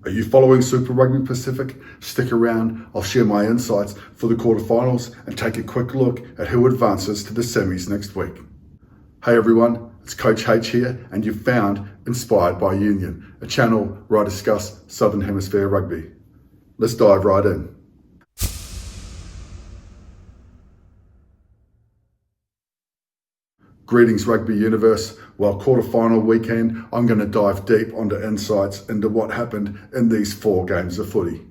Are you following Super Rugby Pacific? Stick around, I'll share my insights for the quarterfinals and take a quick look at who advances to the semis next week. Hey everyone, it's Coach H here, and you've found Inspired by Union, a channel where I discuss Southern Hemisphere rugby. Let's dive right in. Greetings Rugby Universe. Well, quarterfinal weekend, I'm going to dive deep onto insights into what happened in these 4 games of footy.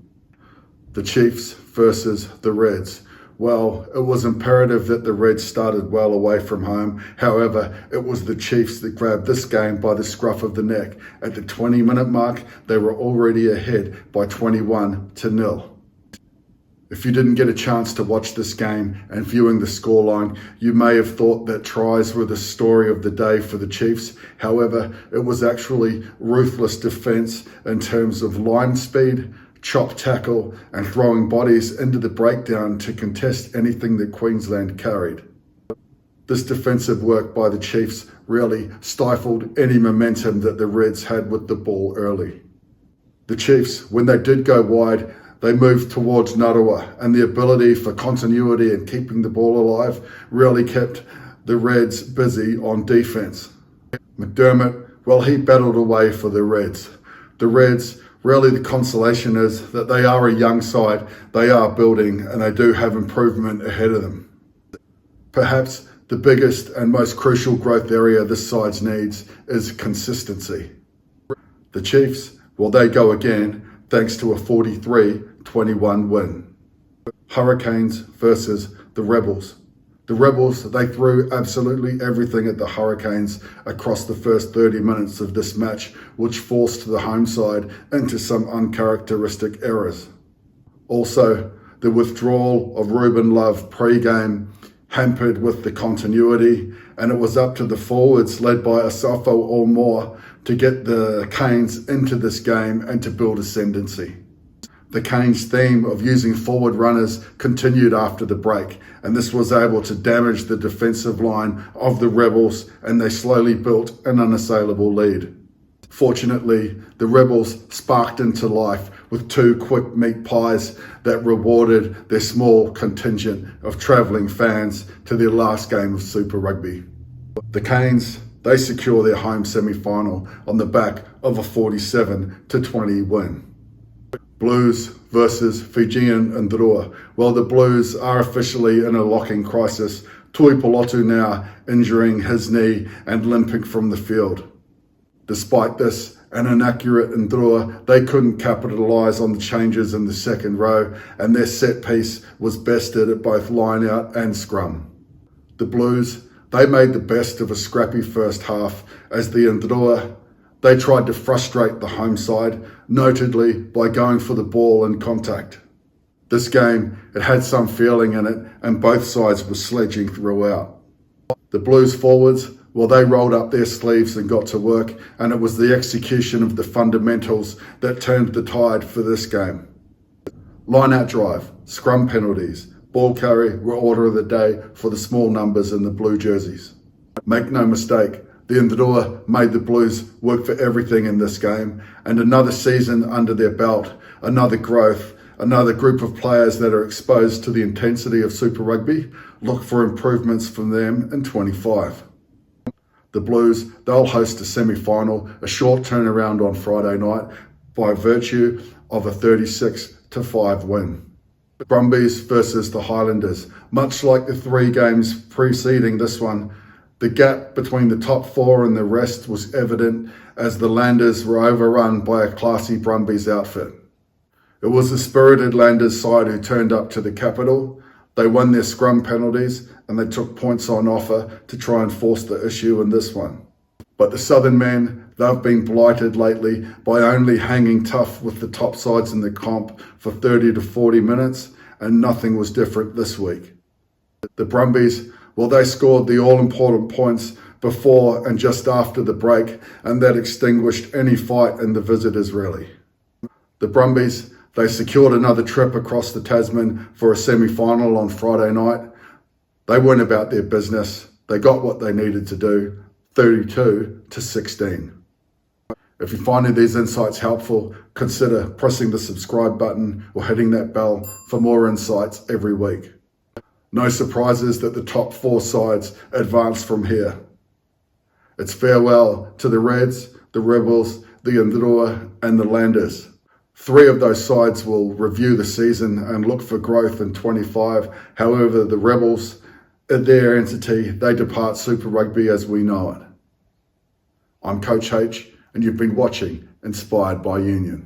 The Chiefs versus the Reds. Well, it was imperative that the Reds started well away from home. However, it was the Chiefs that grabbed this game by the scruff of the neck. At the 20-minute mark, they were already ahead by 21-0. If you didn't get a chance to watch this game and viewing the scoreline, you may have thought that tries were the story of the day for the Chiefs. However, it was actually ruthless defence in terms of line speed, chop tackle, and throwing bodies into the breakdown to contest anything that Queensland carried. This defensive work by the Chiefs really stifled any momentum that the Reds had with the ball early. The Chiefs, when they did go wide, they moved towards Narua, and the ability for continuity and keeping the ball alive really kept the Reds busy on defence. McDermott, well, he battled away for the Reds. The Reds, really the consolation is that they are a young side, they are building, and they do have improvement ahead of them. Perhaps the biggest and most crucial growth area this side needs is consistency. The Chiefs, well, they go again, thanks to a 43-21 win. Hurricanes versus the Rebels. The Rebels, they threw absolutely everything at the Hurricanes across the first 30 minutes of this match, which forced the home side into some uncharacteristic errors. Also, the withdrawal of Ruben Love pre-game hampered with the continuity, and it was up to the forwards led by Asafo or more to get the Canes into this game and to build ascendancy. The Canes' theme of using forward runners continued after the break, and this was able to damage the defensive line of the Rebels, and they slowly built an unassailable lead. Fortunately, the Rebels sparked into life with 2 quick meat pies that rewarded their small contingent of travelling fans to their last game of Super Rugby. The Canes, they secure their home semi-final on the back of a 47-20 win. Blues versus Fijian and Ndrua. Well, the Blues are officially in a locking crisis. Tuipulotu now injuring his knee and limping from the field. Despite this, an inaccurate Ndrua, they couldn't capitalise on the changes in the second row, and their set piece was bested at both line out and scrum. The Blues, they made the best of a scrappy first half as the Ndrua, they tried to frustrate the home side, notably by going for the ball in contact. This game, it had some feeling in it, and both sides were sledging throughout. The Blues forwards, well, they rolled up their sleeves and got to work, and it was the execution of the fundamentals that turned the tide for this game. Line-out drive, scrum penalties, ball carry were order of the day for the small numbers in the blue jerseys. Make no mistake, the Ndrua made the Blues work for everything in this game, and another season under their belt, another growth, another group of players that are exposed to the intensity of Super Rugby. Look for improvements from them in 25. The Blues, they'll host a semi-final, a short turnaround on Friday night by virtue of a 36-5 win. Brumbies versus the Highlanders. Much like the 3 games preceding this one, the gap between the top 4 and the rest was evident as the Landers were overrun by a classy Brumbies outfit. It was the spirited Landers side who turned up to the capital. They won their scrum penalties and they took points on offer to try and force the issue in this one. But the Southern men, they've been blighted lately by only hanging tough with the top sides in the comp for 30 to 40 minutes, and nothing was different this week. The Brumbies, well, they scored the all-important points before and just after the break, and that extinguished any fight in the visitors really. The Brumbies, they secured another trip across the Tasman for a semi-final on Friday night. They went about their business. They got what they needed to do, 32-16. If you're finding these insights helpful, consider pressing the subscribe button or hitting that bell for more insights every week. No surprises that the top 4 sides advance from here. It's farewell to the Reds, the Rebels, the Ndrua and the Landers. 3 of those sides will review the season and look for growth in 25. However, the Rebels, their entity, they depart Super Rugby as we know it. I'm Coach H, and you've been watching Inspired by Union.